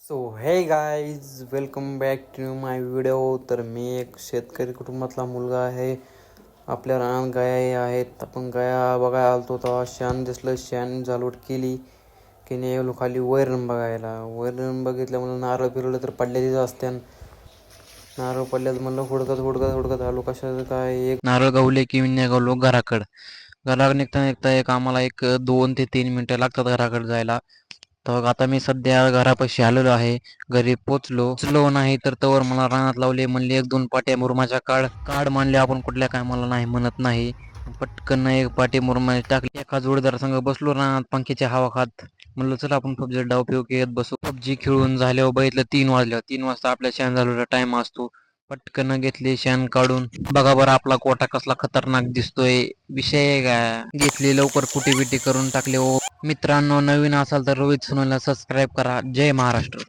So hey guys welcome back to my video. तर मी एक शेतकरी कुटुंबातला मुलगा आहे. आपल्या रानात गाया आहेत. आपण गाया बघायला आलतो तेव्हा शेण दिसलं. शेण झालोट केली की नेलो खाली वैरण बघायला. वैरण बघितल्यामुळे नारळ फिरवलं तर पडलेलीच असते. नारळ पडल्यात म्हणलं हुडकत हुडकत हुडकत आलो. कशाचं काय एक नारळ गावले की मी निघालो घराकडं. घराकडे निघता निघता आम्हाला 2 ते 3 मिनटं लागतात घराकडे जायला. तर आता मी सध्या घरापाशी आलेलो आहे. घरी पोचलो नाही तर तवर मला रानात लावले म्हणले 1-2 पाट्या मुरमाच्या काढ काढ म्हणले. आपण कुठल्या कामाला नाही म्हणत नाही. पटकन एक पाटी मुरमाची टाकली. एका जोडीदार संग बसलो रानात पंख्याची हवा खात. म्हणलं चला आपण पबजी डाव पिऊ घेत बसू. पबजी खेळून झाल्यावर बघितलं 3 वाजल्यावर. 3 वाजता आपल्या शेण झालेला टाइम असतो. पटकन घेतले शेण काढून. बघा बरं आपला कोटा कसला खतरनाक दिसतोय. विषय काय घेतली लवकर कुटी बिटी करून टाकले. ओ मित्रांनो, नवीन असाल तर रोहित सोनलला सबस्क्राईब करा. जय महाराष्ट्र.